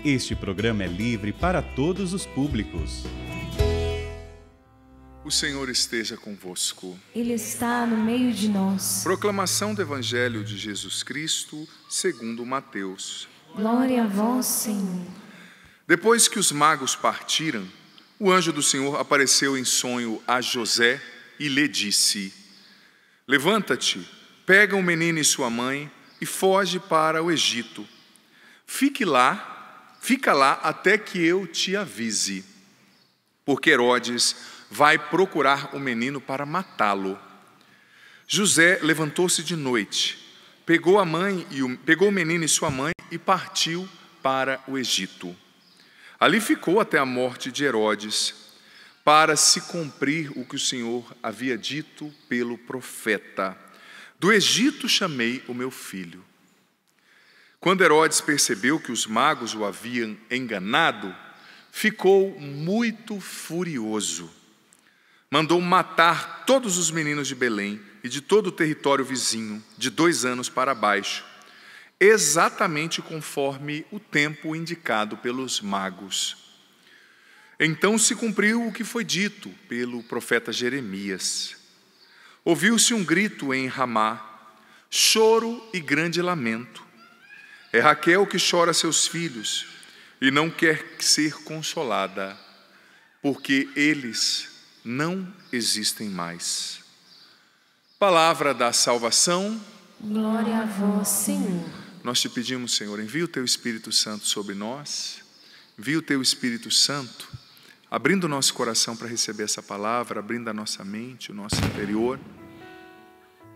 Este programa é livre para todos os públicos. O Senhor esteja convosco. Ele está no meio de nós. Proclamação do Evangelho de Jesus Cristo, segundo Mateus. Glória a vós, Senhor. Depois que os magos partiram, o anjo do Senhor apareceu em sonho a José e lhe disse: Levanta-te, pega o menino e sua mãe e foge para o Egito. Fica lá até que eu te avise, porque Herodes vai procurar o menino para matá-lo. José levantou-se de noite, pegou o menino e sua mãe e partiu para o Egito. Ali ficou até a morte de Herodes, para se cumprir o que o Senhor havia dito pelo profeta: do Egito chamei o meu filho. Quando Herodes percebeu que os magos o haviam enganado, ficou muito furioso. Mandou matar todos os meninos de Belém e de todo o território vizinho, de 2 anos para baixo, exatamente conforme o tempo indicado pelos magos. Então se cumpriu o que foi dito pelo profeta Jeremias. Ouviu-se um grito em Ramá, choro e grande lamento. É Raquel que chora seus filhos e não quer ser consolada, porque eles não existem mais. Palavra da salvação. Glória a vós, Senhor. Nós te pedimos, Senhor, envia o Teu Espírito Santo sobre nós, envia o Teu Espírito Santo, abrindo o nosso coração para receber essa palavra, abrindo a nossa mente, o nosso interior,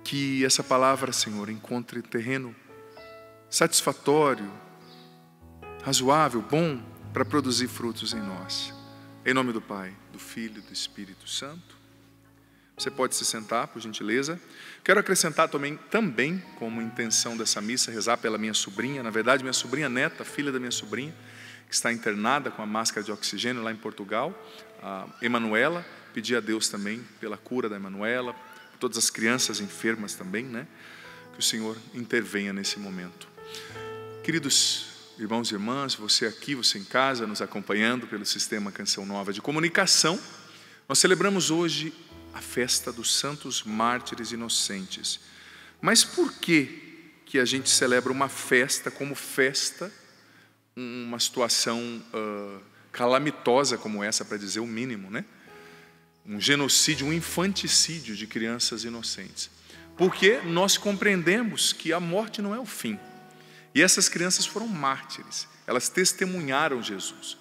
que essa palavra, Senhor, encontre terreno satisfatório, razoável, bom, para produzir frutos em nós. Em nome do Pai, do Filho e do Espírito Santo. Você pode se sentar, por gentileza. Quero acrescentar também, como intenção dessa missa, rezar pela minha sobrinha. Na verdade, minha sobrinha neta, filha da minha sobrinha, que está internada com a máscara de oxigênio lá em Portugal, a Emanuela. Pedir a Deus também pela cura da Emanuela, por todas as crianças enfermas também, né? Que o Senhor intervenha nesse momento. Queridos irmãos e irmãs, você aqui, você em casa, nos acompanhando pelo Sistema Canção Nova de Comunicação, nós celebramos hoje a festa dos Santos Mártires Inocentes. Mas por que a gente celebra uma festa como festa, uma situação calamitosa como essa, para dizer o mínimo, né? Um genocídio, um infanticídio de crianças inocentes? Porque nós compreendemos que a morte não é o fim. E essas crianças foram mártires, elas testemunharam Jesus.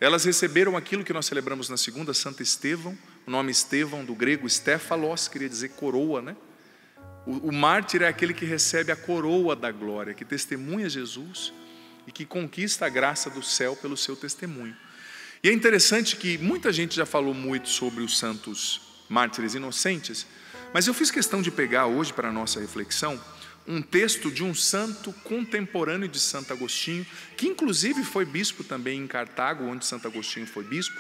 Elas receberam aquilo que nós celebramos na segunda, Santo Estevão. O nome Estevão, do grego Stefalos, queria dizer coroa, né? O mártir é aquele que recebe a coroa da glória, que testemunha Jesus e que conquista a graça do céu pelo seu testemunho. E é interessante que muita gente já falou muito sobre os santos mártires inocentes, mas eu fiz questão de pegar hoje para a nossa reflexão um texto de um santo contemporâneo de Santo Agostinho, que inclusive foi bispo também em Cartago, onde Santo Agostinho foi bispo,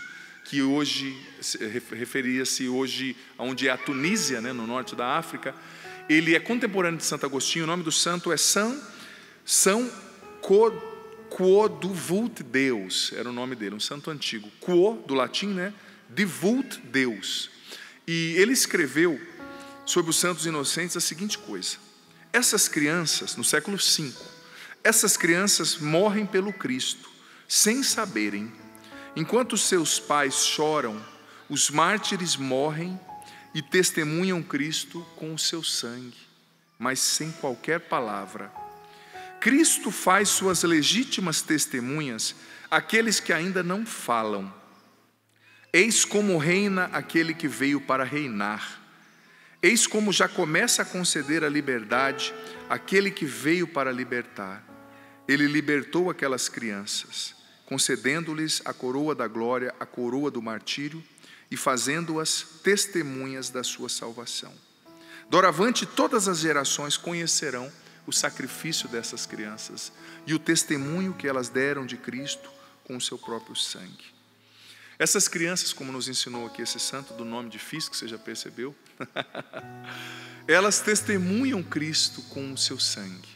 que hoje referia-se hoje aonde é a Tunísia, né, no norte da África. Ele é contemporâneo de Santo Agostinho. O nome do santo é São Quo do Vult Deus, era o nome dele, um santo antigo. Quo, do latim, né? De Vult Deus. E ele escreveu sobre os santos inocentes a seguinte coisa: essas crianças, no século V, essas crianças morrem pelo Cristo, sem saberem. Enquanto seus pais choram, os mártires morrem e testemunham Cristo com o seu sangue, mas sem qualquer palavra. Cristo faz suas legítimas testemunhas àqueles que ainda não falam. Eis como reina aquele que veio para reinar. Eis como já começa a conceder a liberdade àquele que veio para libertar. Ele libertou aquelas crianças, concedendo-lhes a coroa da glória, a coroa do martírio, e fazendo-as testemunhas da sua salvação. Doravante, todas as gerações conhecerão o sacrifício dessas crianças e o testemunho que elas deram de Cristo com o seu próprio sangue. Essas crianças, como nos ensinou aqui esse santo do nome difícil, que você já percebeu, elas testemunham Cristo com o seu sangue.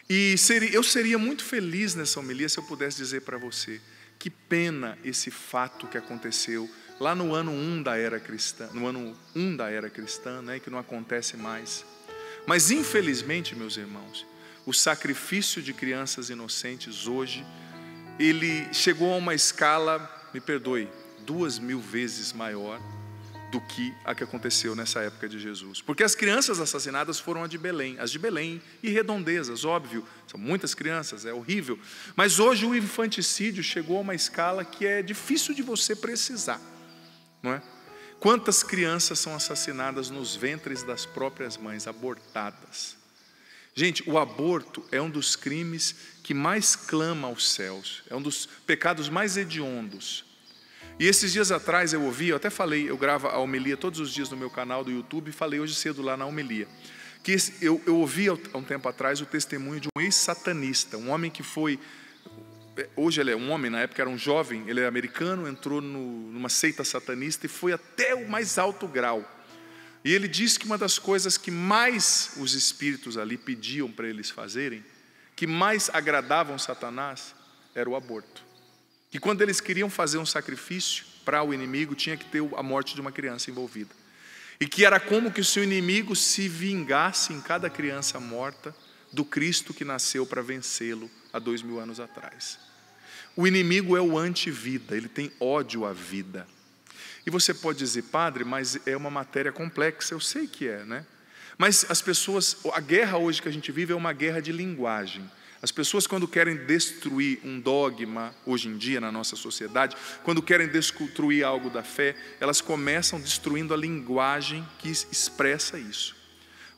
E eu seria muito feliz nessa homilia se eu pudesse dizer para você: que pena esse fato que aconteceu lá no ano 1 da era cristã, né, que não acontece mais. Mas infelizmente, meus irmãos, o sacrifício de crianças inocentes hoje, ele chegou a uma escala, me perdoe, 2000 vezes maior do que a que aconteceu nessa época de Jesus. Porque as crianças assassinadas foram as de Belém e redondezas, óbvio, são muitas crianças, é horrível. Mas hoje o infanticídio chegou a uma escala que é difícil de você precisar, não é? Quantas crianças são assassinadas nos ventres das próprias mães, abortadas? Gente, o aborto é um dos crimes que mais clama aos céus, é um dos pecados mais hediondos. E esses dias atrás eu ouvi, eu até falei, eu gravo a homilia todos os dias no meu canal do YouTube, e falei hoje cedo lá na homilia, que eu ouvi há um tempo atrás o testemunho de um ex-satanista, um homem que foi, hoje ele é um homem, na época era um jovem, ele é americano, entrou numa seita satanista e foi até o mais alto grau. E ele disse que uma das coisas que mais os espíritos ali pediam para eles fazerem, que mais agradavam Satanás, era o aborto. Que quando eles queriam fazer um sacrifício para o inimigo, tinha que ter a morte de uma criança envolvida. E que era como que se o inimigo se vingasse em cada criança morta do Cristo que nasceu para vencê-lo há 2000 anos atrás. O inimigo é o anti-vida, ele tem ódio à vida. E você pode dizer: padre, mas é uma matéria complexa. Eu sei que é, né? Mas as pessoas, a guerra hoje que a gente vive é uma guerra de linguagem. As pessoas, quando querem destruir um dogma, hoje em dia na nossa sociedade, quando querem destruir algo da fé, elas começam destruindo a linguagem que expressa isso.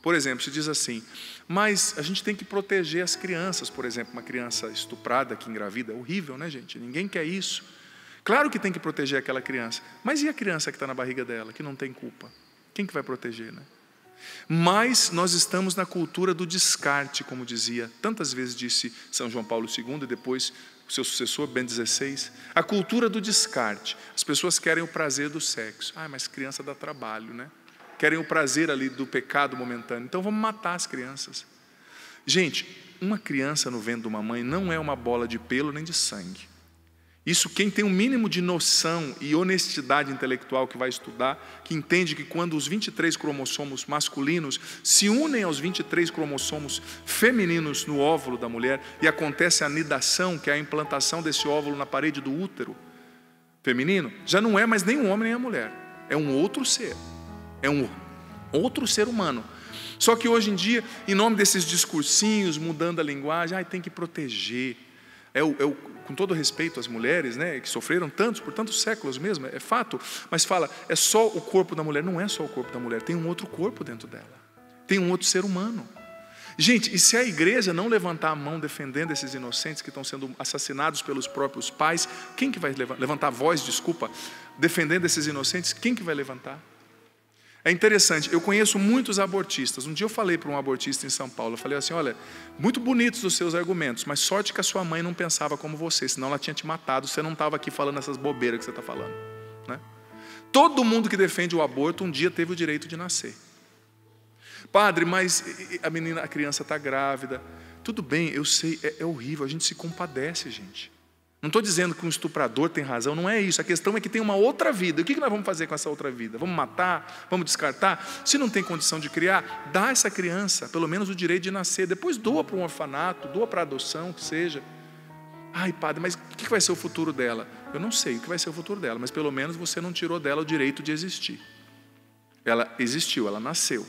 Por exemplo, se diz assim: mas a gente tem que proteger as crianças. Por exemplo, uma criança estuprada que engravida, é horrível, né, gente? Ninguém quer isso. Claro que tem que proteger aquela criança, mas e a criança que está na barriga dela, que não tem culpa? Quem que vai proteger, né? Mas nós estamos na cultura do descarte, como dizia, tantas vezes disse São João Paulo II e depois o seu sucessor, Bento XVI, a cultura do descarte. As pessoas querem o prazer do sexo. Mas criança dá trabalho, né? Querem o prazer ali do pecado momentâneo, então vamos matar as crianças. Gente, uma criança no ventre de uma mãe não é uma bola de pelo nem de sangue. Isso quem tem um mínimo de noção e honestidade intelectual que vai estudar, que entende que quando os 23 cromossomos masculinos se unem aos 23 cromossomos femininos no óvulo da mulher e acontece a anidação, que é a implantação desse óvulo na parede do útero feminino, já não é mais nem um homem nem a mulher, é um outro ser, é um outro ser humano. Só que hoje em dia, em nome desses discursinhos, mudando a linguagem, tem que proteger. Com todo respeito às mulheres, né, que sofreram por tantos séculos mesmo, é fato, mas fala, é só o corpo da mulher. Não é só o corpo da mulher, tem um outro corpo dentro dela, tem um outro ser humano. Gente, e se a igreja não levantar a mão defendendo esses inocentes que estão sendo assassinados pelos próprios pais, quem que vai levantar a voz, defendendo esses inocentes? Quem que vai levantar? É interessante, eu conheço muitos abortistas. Um dia eu falei para um abortista em São Paulo, eu falei assim: olha, muito bonitos os seus argumentos, mas sorte que a sua mãe não pensava como você, senão ela tinha te matado, você não estava aqui falando essas bobeiras que você está falando, né? Todo mundo que defende o aborto um dia teve o direito de nascer. Padre, mas a criança está grávida. Tudo bem, eu sei, é horrível, a gente se compadece, gente. Não estou dizendo que um estuprador tem razão, não é isso. A questão é que tem uma outra vida. O que nós vamos fazer com essa outra vida? Vamos matar? Vamos descartar? Se não tem condição de criar, dá a essa criança pelo menos o direito de nascer. Depois doa para um orfanato, doa para adoção, que seja. Padre, mas o que vai ser o futuro dela? Eu não sei o que vai ser o futuro dela, mas pelo menos você não tirou dela o direito de existir. Ela existiu, ela nasceu.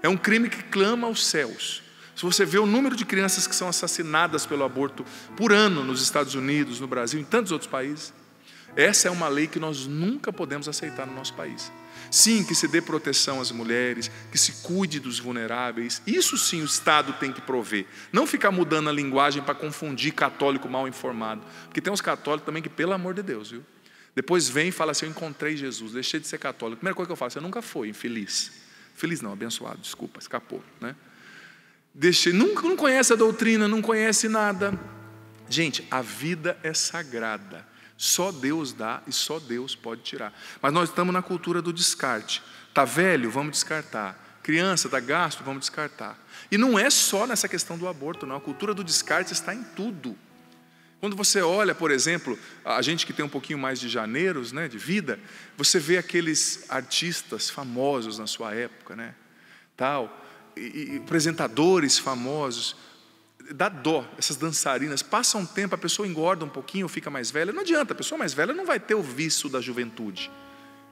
É um crime que clama aos céus. Se você vê o número de crianças que são assassinadas pelo aborto por ano nos Estados Unidos, no Brasil, em tantos outros países, essa é uma lei que nós nunca podemos aceitar no nosso país. Sim, que se dê proteção às mulheres, que se cuide dos vulneráveis. Isso sim o Estado tem que prover. Não ficar mudando a linguagem para confundir católico mal informado. Porque tem uns católicos também que, pelo amor de Deus, viu? Depois vem e fala assim: eu encontrei Jesus, deixei de ser católico. A primeira coisa que eu falo: você nunca foi, infeliz. Feliz não, abençoado, desculpa, escapou, né? Não conhece a doutrina, não conhece nada. Gente, a vida é sagrada. Só Deus dá e só Deus pode tirar. Mas nós estamos na cultura do descarte. Está velho? Vamos descartar. Criança, dá gasto, vamos descartar. E não é só nessa questão do aborto, não. A cultura do descarte está em tudo. Quando você olha, por exemplo, a gente que tem um pouquinho mais de janeiros, né, de vida, você vê aqueles artistas famosos na sua época, né, tal, e apresentadores famosos, dá dó, essas dançarinas, passa um tempo, a pessoa engorda um pouquinho, fica mais velha, não adianta, a pessoa mais velha não vai ter o vício da juventude,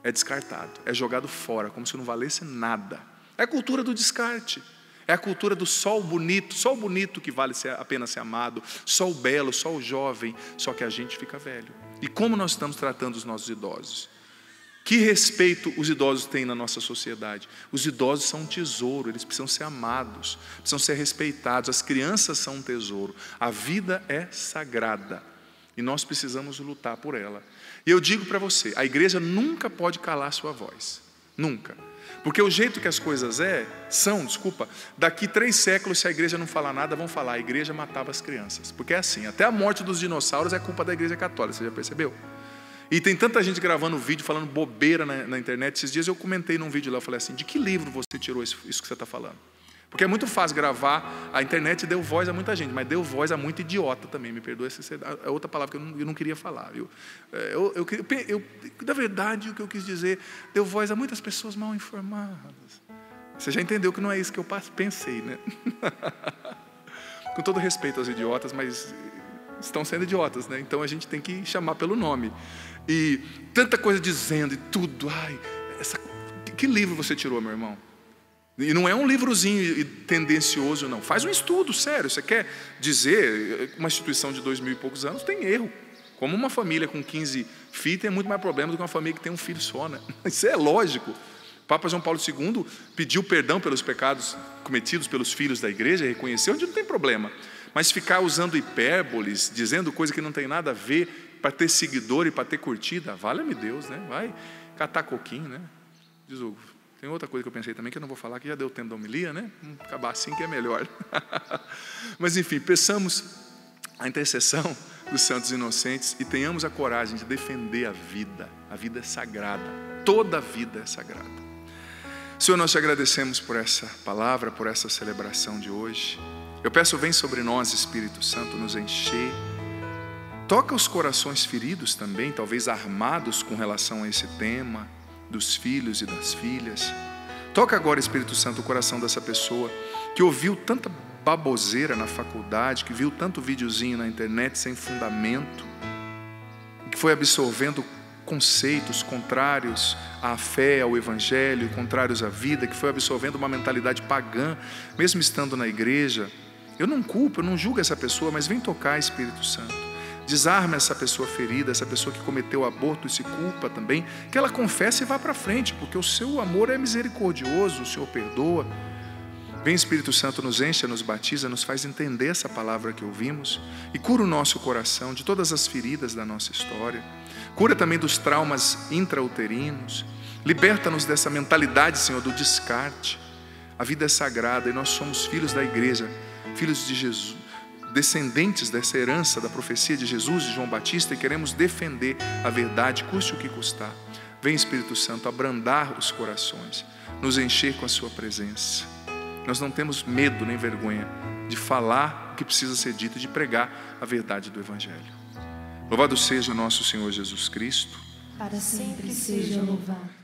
é descartado, é jogado fora, como se não valesse nada. É a cultura do descarte. É a cultura do sol bonito que vale a pena ser amado, sol belo, sol jovem, só que a gente fica velho. E como nós estamos tratando os nossos idosos? Que respeito os idosos têm na nossa sociedade? Os idosos são um tesouro, eles precisam ser amados, precisam ser respeitados. As crianças são um tesouro. A vida é sagrada e nós precisamos lutar por ela. E eu digo para você, a igreja nunca pode calar sua voz, nunca. Porque o jeito que as coisas são, daqui 3 séculos, se a igreja não falar nada, vão falar, a igreja matava as crianças. Porque é assim, até a morte dos dinossauros é culpa da igreja católica, você já percebeu? E tem tanta gente gravando vídeo, falando bobeira na internet. Esses dias eu comentei num vídeo lá, eu falei assim, de que livro você tirou isso que você está falando? Porque é muito fácil gravar, a internet deu voz a muita gente, mas deu voz a muito idiota também, me perdoe, é outra palavra que eu não queria falar, viu? Na verdade, o que eu quis dizer, deu voz a muitas pessoas mal informadas. Você já entendeu que não é isso que eu pensei, né? Com todo respeito aos idiotas, mas estão sendo idiotas, né? Então a gente tem que chamar pelo nome. E tanta coisa dizendo e tudo, que livro você tirou, meu irmão? E não é um livrozinho tendencioso, não. Faz um estudo sério. Você quer dizer, uma instituição de 2000 e poucos anos tem erro. Como uma família com 15 filhos tem muito mais problema do que uma família que tem um filho só, né? Isso é lógico. O Papa João Paulo II pediu perdão pelos pecados cometidos pelos filhos da igreja, reconheceu, onde não tem problema. Mas ficar usando hipérboles, dizendo coisa que não tem nada a ver, para ter seguidor e para ter curtida, valha-me Deus, né? Vai catar coquinho, né? Diz o... Tem outra coisa que eu pensei também, que eu não vou falar, que já deu tempo da homilia, né? Vamos acabar assim que é melhor. Mas enfim, peçamos a intercessão dos santos inocentes e tenhamos a coragem de defender a vida. A vida é sagrada, toda a vida é sagrada. Senhor, nós te agradecemos por essa palavra, por essa celebração de hoje. Eu peço, vem sobre nós, Espírito Santo, nos encher. Toca os corações feridos também, talvez armados com relação a esse tema, dos filhos e das filhas. Toca agora, Espírito Santo, o coração dessa pessoa que ouviu tanta baboseira na faculdade, que viu tanto videozinho na internet sem fundamento, que foi absorvendo conceitos contrários à fé, ao evangelho, contrários à vida, que foi absorvendo uma mentalidade pagã, mesmo estando na igreja. Eu não culpo, eu não julgo essa pessoa, mas vem tocar, Espírito Santo. Desarma essa pessoa ferida, essa pessoa que cometeu aborto e se culpa também, que ela confesse e vá para frente, porque o seu amor é misericordioso, o Senhor perdoa. Vem, Espírito Santo, nos enche, nos batiza, nos faz entender essa palavra que ouvimos e cura o nosso coração de todas as feridas da nossa história. Cura também dos traumas intrauterinos. Liberta-nos dessa mentalidade, Senhor, do descarte. A vida é sagrada e nós somos filhos da igreja, filhos de Jesus, descendentes dessa herança da profecia de Jesus, de João Batista, e queremos defender a verdade, custe o que custar. Vem, Espírito Santo, abrandar os corações, nos encher com a sua presença. Nós não temos medo nem vergonha de falar o que precisa ser dito, de pregar a verdade do Evangelho. Louvado seja o nosso Senhor Jesus Cristo. Para sempre seja louvado.